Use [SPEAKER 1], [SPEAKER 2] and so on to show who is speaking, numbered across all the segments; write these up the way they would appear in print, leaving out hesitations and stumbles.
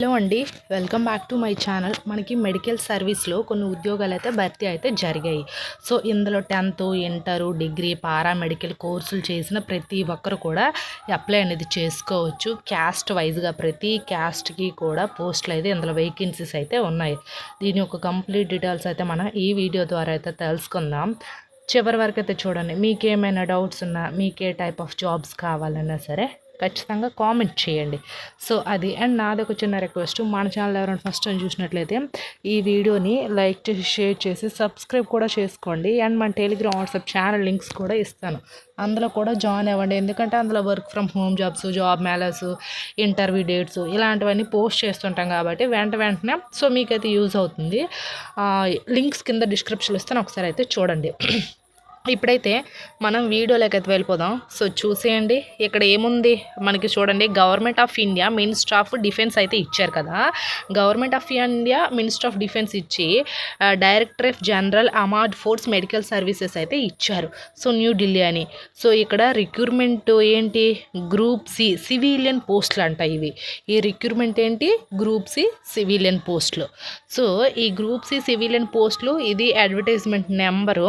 [SPEAKER 1] Hello అండి, welcome back to my channel. మనకి medical సర్వీస్లో కొన్ని ఉద్యోగాలు అయితే భర్తీ అయితే జరిగాయి. సో ఇందులో 10th, ఇంటర్, డిగ్రీ, పారామెడికల్ కోర్సులు చేసిన ప్రతి ఒక్కరు కూడా అప్లై అనేది చేసుకోవచ్చు. క్యాస్ట్ వైజ్గా ప్రతి క్యాస్ట్కి కూడా పోస్టులు అయితే ఇందులో వేకెన్సీస్ అయితే ఉన్నాయి. దీని యొక్క కంప్లీట్ డీటెయిల్స్ అయితే మనం ఈ వీడియో ద్వారా అయితే తెలుసుకుందాం. చివరి వరకు అయితే చూడండి. మీకేమైనా డౌట్స్ ఉన్నా, మీకే టైప్ ఆఫ్ జాబ్స్ కావాలన్నా సరే ఖచ్చితంగా కామెంట్ చేయండి. సో అది అండ్ నాది ఒక చిన్న రిక్వెస్ట్, మన ఛానల్ ఎవరైనా ఫస్ట్ టైం చూసినట్లయితే ఈ వీడియోని లైక్ చేసి షేర్ చేసి సబ్స్క్రైబ్ కూడా చేసుకోండి. అండ్ మన టెలిగ్రామ్ వాట్సాప్ ఛానల్ లింక్స్ కూడా ఇస్తాను, అందులో కూడా జాయిన్ అవ్వండి. ఎందుకంటే అందులో work from home jobs, job melas, interview dates ఇలాంటివన్నీ పోస్ట్ చేస్తుంటాం కాబట్టి వెంటనే సో మీకైతే యూజ్ అవుతుంది. లింక్స్ కింద డిస్క్రిప్షన్లో ఇస్తాను, ఒకసారి అయితే చూడండి. ఇప్పుడైతే మనం వీడియోలోకి అయితే వెళ్ళిపోదాం. సో చూసేయండి, ఇక్కడ ఏముంది మనకి చూడండి. Government of India minister of defence అయితే ఇచ్చారు కదా. Government of India minister of defence ఇచ్చి directorate general armed force medical services అయితే ఇచ్చారు. సో న్యూఢిల్లీ అని. సో ఇక్కడ రిక్రూట్మెంట్ ఏంటి, గ్రూప్ సి సివిలియన్ పోస్టులు అంట ఇవి. ఈ రిక్రూట్మెంట్ ఏంటి, గ్రూప్ సి సివిలియన్ పోస్టులు. సో ఈ గ్రూప్ సి సివిలియన్ పోస్టులు, ఇది అడ్వర్టైజ్మెంట్ నెంబరు.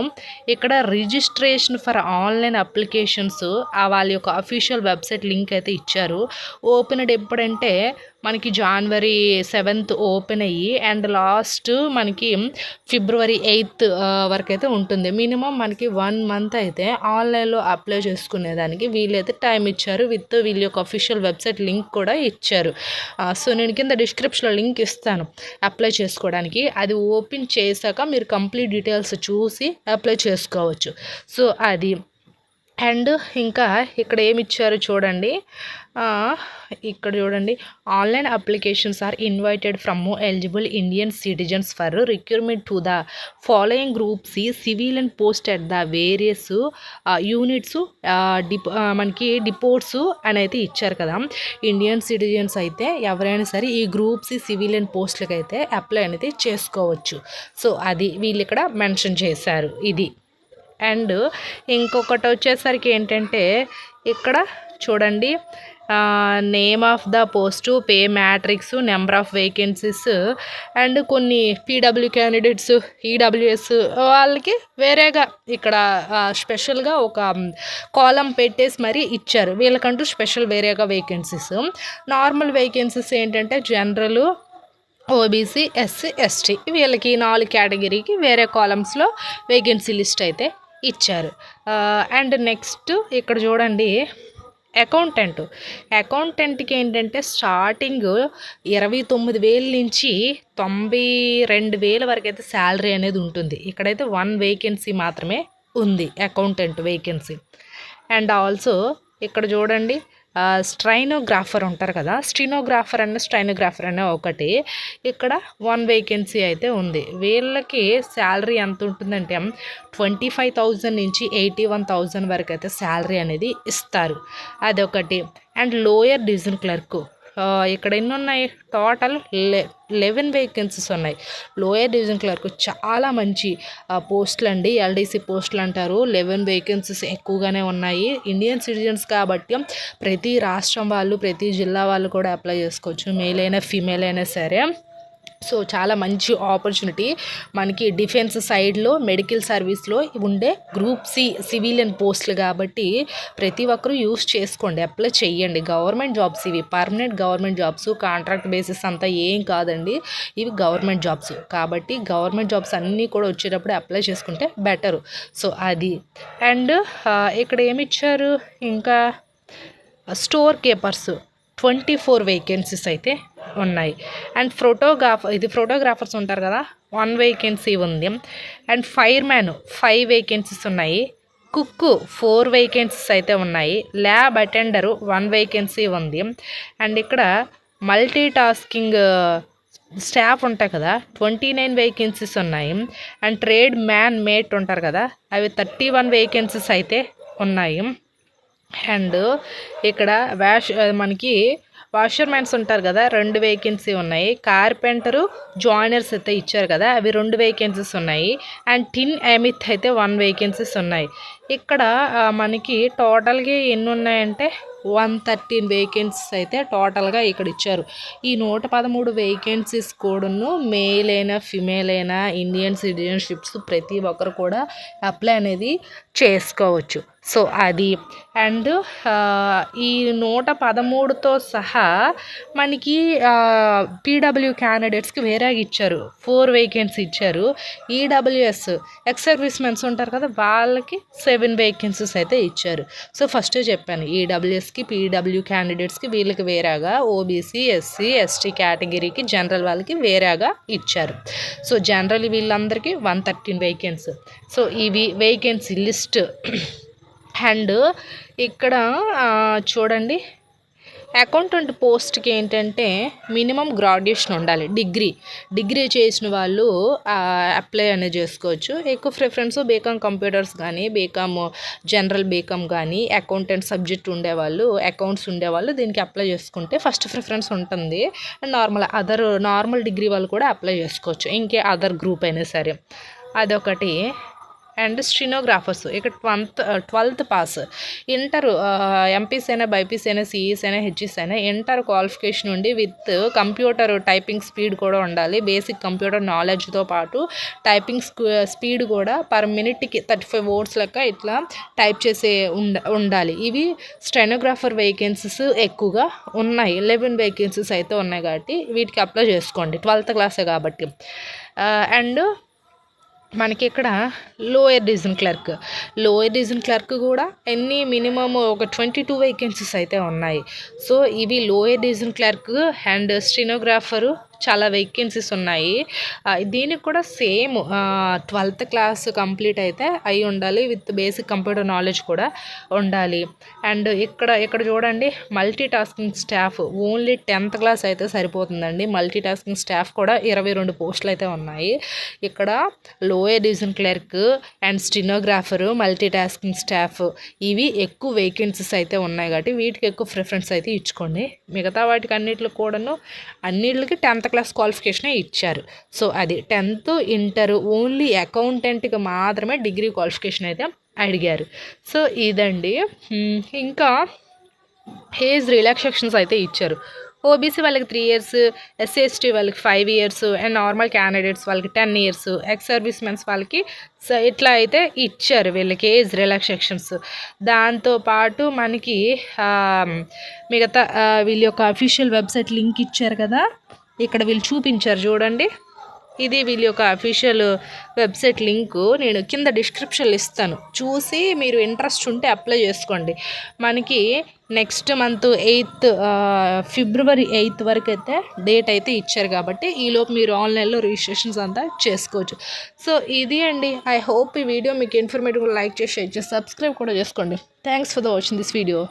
[SPEAKER 1] ఇక్కడ రిజిస్ట్రేషన్ ఫర్ ఆన్లైన్ అప్లికేషన్స్ వాళ్ళ యొక్క అఫీషియల్ వెబ్సైట్ లింక్ అయితే ఇచ్చారు. ఓపెన్ ఎప్పుడంటే మనకి January 7th ఓపెన్ అయ్యి అండ్ లాస్ట్ మనకి February 8th వరకు అయితే ఉంటుంది. మినిమం మనకి 1 month అయితే ఆన్లైన్లో అప్లై చేసుకునేదానికి వీళ్ళైతే టైం ఇచ్చారు. విత్ వీళ్ళ యొక్క అఫీషియల్ వెబ్సైట్ లింక్ కూడా ఇచ్చారు. సో నేను కింద డిస్క్రిప్షన్లో లింక్ ఇస్తాను అప్లై చేసుకోవడానికి. అది ఓపెన్ చేశాక మీరు కంప్లీట్ డీటెయిల్స్ చూసి అప్లై చేసుకోవచ్చు. సో అది అండ్ ఇంకా ఇక్కడ ఏమి ఇచ్చారు చూడండి. ఇక్కడ చూడండి, online applications are invited from eligible Indian citizens for recruitment to the following group C civilian post at the various units మనకి డిపోర్ట్స్ అని అయితే ఇచ్చారు కదా. ఇండియన్ సిటిజన్స్ అయితే ఎవరైనా సరే ఈ గ్రూప్ సి సివిలియన్ పోస్టులకి అయితే అప్లై అనేది చేసుకోవచ్చు. సో అది వీళ్ళు ఇక్కడ మెన్షన్ చేశారు ఇది. అండ్ ఇంకొకటి వచ్చేసరికి ఏంటంటే ఇక్కడ చూడండి, name of the post, pay matrix, number of vacancies and కొన్ని పీడబ్ల్యూ క్యాండిడేట్స్, ఈడబ్ల్యూఎస్ వాళ్ళకి వేరేగా ఇక్కడ స్పెషల్గా ఒక కాలం పెట్టేసి మరీ ఇచ్చారు. వీళ్ళకంటూ స్పెషల్ వేరేగా వేకెన్సీస్. నార్మల్ వేకెన్సీస్ ఏంటంటే జనరల్, ఓబీసీ, ఎస్సీ, ఎస్టీ వీళ్ళకి 4 కేటగిరీకి వేరే కాలమ్స్లో వేకెన్సీ లిస్ట్ అయితే ఇచ్చారు. అండ్ నెక్స్ట్ ఇక్కడ చూడండి, అకౌంటెంట్కి ఏంటంటే స్టార్టింగ్ 29,000 నుంచి 92,000 వరకు అయితే శాలరీ అనేది ఉంటుంది. ఇక్కడైతే 1 వేకెన్సీ మాత్రమే ఉంది, అకౌంటెంట్ వేకెన్సీ. అండ్ ఆల్సో ఇక్కడ చూడండి, స్ట్రైనోగ్రాఫర్ ఉంటారు కదా, స్టైనోగ్రాఫర్ అనే ఒకటి. ఇక్కడ 1 వేకెన్సీ అయితే ఉంది. వీళ్ళకి శాలరీ ఎంత ఉంటుందంటే 25,000 నుంచి 81,000 వరకు అయితే శాలరీ అనేది ఇస్తారు, అదొకటి. అండ్ లోయర్ డివిజన్ క్లర్క్ ఇక్కడ ఎన్ని ఉన్నాయి, టోటల్ 11 వేకెన్సీస్ ఉన్నాయి. లోయర్ డివిజన్ క్లర్క్ చాలా మంచి పోస్టులు అండి, ఎల్డీసీ పోస్టులు అంటారు. 11 వేకెన్సీస్ ఎక్కువగానే ఉన్నాయి. ఇండియన్ సిటిజన్స్ కాబట్టి ప్రతి రాష్ట్రం వాళ్ళు, ప్రతి జిల్లా వాళ్ళు కూడా అప్లై చేసుకోవచ్చు, మేల్ అయినా ఫీమేల్ అయినా సరే. సో చాలా మంచి ఆపర్చునిటీ మనకి డిఫెన్స్ సైడ్లో మెడికల్ సర్వీస్లో ఉండే గ్రూప్ సి సివిలియన్ పోస్టులు కాబట్టి ప్రతి ఒక్కరూ యూస్ చేసుకోండి, అప్లై చేయండి. గవర్నమెంట్ జాబ్స్ ఇవి, permanent government jobs, contract basis అంతా ఏం కాదండి, ఇవి గవర్నమెంట్ జాబ్స్ కాబట్టి గవర్నమెంట్ జాబ్స్ అన్నీ కూడా వచ్చేటప్పుడు అప్లై చేసుకుంటే బెటరు. సో అది. అండ్ ఇక్కడ ఏమి ఇచ్చారు ఇంకా, స్టోర్ కీపర్స్ 24 వేకెన్సీస్ అయితే ఉన్నాయి. అండ్ ఫోటోగ్రాఫర్స్ ఉంటారు కదా, 1 వేకెన్సీ ఉంది. అండ్ ఫైర్ మ్యాన్ 5 వేకెన్సీస్ ఉన్నాయి. కుక్ 4 వేకెన్సీస్ అయితే ఉన్నాయి. ల్యాబ్ అటెండరు 1 వేకెన్సీ ఉంది. అండ్ ఇక్కడ మల్టీ టాస్కింగ్ స్టాఫ్ ఉంటాయి కదా, 29 వేకెన్సీస్ ఉన్నాయి. అండ్ ట్రేడ్ మ్యాన్ మేట్ ఉంటారు కదా, అవి 31 వేకెన్సీస్ అయితే ఉన్నాయి. అండ్ ఇక్కడ మనకి వాషర్మెన్స్ ఉంటారు కదా, 2 వేకెన్సీ ఉన్నాయి. కార్పెంటరు, జాయినర్స్ అయితే ఇచ్చారు కదా, అవి 2 వేకెన్సీస్ ఉన్నాయి. అండ్ టిన్ ఎమిత్ అయితే 1 వేకెన్సీస్ ఉన్నాయి. ఇక్కడ మనకి టోటల్గా ఎన్ని ఉన్నాయంటే 113 వేకెన్సీస్ అయితే టోటల్గా ఇక్కడ ఇచ్చారు. ఈ 113 వేకెన్సీస్ కూడాను మేల్ అయినా ఫిమేల్ అయినా ఇండియన్ సిటిజన్షిప్స్ ప్రతి ఒక్కరు కూడా అప్లై అనేది చేసుకోవచ్చు. సో అది అండ్ ఈ 113తో సహా మనకి పీడబ్ల్యూ క్యాండిడేట్స్కి వేరేగా ఇచ్చారు. 4 వేకెన్సీ ఇచ్చారు. ఈడబ్ల్యూఎస్ ఎక్స్ సర్వీస్ మెన్స్ ఉంటారు కదా, వాళ్ళకి 7 వేకెన్సీస్ అయితే ఇచ్చారు. సో ఫస్టే చెప్పాను, ఈడబ్ల్యూఎస్కి పీడబ్ల్యూ క్యాండిడేట్స్కి వీళ్ళకి వేరేగా, ఓబీసీ ఎస్సీ ఎస్టీ కేటగిరీకి జనరల్ వాళ్ళకి వేరేగా ఇచ్చారు. సో జనరల్ వీళ్ళందరికీ 113 వేకెన్సీ. సో ఇవి వేకెన్సీ లిస్ట్. అండ్ ఇక్కడ చూడండి, అకౌంటెంట్ పోస్ట్కి ఏంటంటే మినిమం గ్రాడ్యుయేషన్ ఉండాలి. డిగ్రీ చేసిన వాళ్ళు అప్లై అనేది చేసుకోవచ్చు. ఎక్కువ ప్రిఫరెన్స్ బీకామ్ కంప్యూటర్స్ కానీ, బీకామ్ జనరల్ బీకామ్ కానీ, అకౌంటెంట్ సబ్జెక్ట్ ఉండేవాళ్ళు, అకౌంట్స్ ఉండేవాళ్ళు దీనికి అప్లై చేసుకుంటే ఫస్ట్ ప్రిఫరెన్స్ ఉంటుంది. అండ్ నార్మల్ డిగ్రీ వాళ్ళు కూడా అప్లై చేసుకోవచ్చు, ఇంకే అదర్ గ్రూప్ అయినా సరే. అదొకటి. అండ్ స్టెనోగ్రాఫర్స్ ఇక్కడ 12th పాస్, ఇంటర్ ఎంపీస్ అయినా, బైపీస్ అయినా, సిఈస్ అయినా, హెచ్ఈస్ అయినా ఇంటర్ క్వాలిఫికేషన్ ఉండి విత్ కంప్యూటర్ టైపింగ్ స్పీడ్ కూడా ఉండాలి. బేసిక్ కంప్యూటర్ నాలెడ్జ్తో పాటు టైపింగ్ స్పీడ్ కూడా పర్ మినిట్కి 35 words లెక్క ఇట్లా టైప్ చేసే ఉండాలి. ఇవి స్టెనోగ్రాఫర్ వేకెన్సీస్ ఎక్కువగా ఉన్నాయి. 11 వేకెన్సీస్ అయితే ఉన్నాయి కాబట్టి వీటికి అప్లై చేసుకోండి, 12th క్లాసే కాబట్టి. అండ్ మనకి ఇక్కడ లోయర్ డివిజన్ క్లర్క్ కూడా మినిమమ్ ఒక 22 వేకెన్సీస్ అయితే ఉన్నాయి. సో ఇవి lower division clerk and stenographer చాలా వేకెన్సీస్ ఉన్నాయి. దీనికి కూడా సేమ్ 12th క్లాస్ కంప్లీట్ అయితే అయి ఉండాలి, విత్ బేసిక్ కంప్యూటర్ నాలెడ్జ్ కూడా ఉండాలి. అండ్ ఇక్కడ చూడండి, multi tasking staff only 10th class అయితే సరిపోతుందండి. మల్టీ టాస్కింగ్ స్టాఫ్ కూడా 22 పోస్టులు అయితే ఉన్నాయి. ఇక్కడ lower division clerk and stenographer, multi tasking staff ఇవి ఎక్కువ వేకెన్సీస్ అయితే ఉన్నాయి కాబట్టి వీటికి ఎక్కువ ప్రిఫరెన్స్ అయితే ఇచ్చుకోండి. మిగతా వాటికి అన్నిటికి 10th క్లాస్ క్వాలిఫికేషనే ఇచ్చారు. సో అది 10th, ఇంటర్ ఓన్లీ అకౌంటెంట్కి మాత్రమే డిగ్రీ క్వాలిఫికేషన్ అయితే అడిగారు. సో ఇదండి. ఇంకా ఏజ్ రిలాక్సేషన్స్ అయితే ఇచ్చారు. ఓబీసీ వాళ్ళకి 3 years, ఎస్సీ ఎస్టీ వాళ్ళకి 5 years, అండ్ నార్మల్ క్యాండిడేట్స్ వాళ్ళకి 10 years, ఎక్స్ సర్వీస్ మెన్స్ వాళ్ళకి ఇట్లా అయితే ఇచ్చారు వీళ్ళకి ఏజ్ రిలాక్సేషన్స్. దాంతోపాటు మనకి మిగతా వీళ్ళ యొక్క అఫీషియల్ వెబ్సైట్ లింక్ ఇచ్చారు కదా, ఇక్కడ వీళ్ళు చూపించారు చూడండి. ఇది వీళ్ళ యొక్క అఫీషియల్ వెబ్సైట్ లింకు నేను కింద డిస్క్రిప్షన్లో ఇస్తాను, చూసి మీరు ఇంట్రెస్ట్ ఉంటే అప్లై చేసుకోండి. మనకి నెక్స్ట్ మంత్ February 8th వరకు అయితే డేట్ అయితే ఇచ్చారు కాబట్టి ఈలోపు మీరు ఆన్లైన్లో రిజిస్ట్రేషన్స్ అంతా చేసుకోవచ్చు. సో ఇది అండి. ఐ హోప్ ఈ వీడియో మీకు ఇన్ఫర్మేటివ్, లైక్ చేసి షేర్ చేసి సబ్స్క్రైబ్ కూడా చేసుకోండి. Thanks for the watching this video.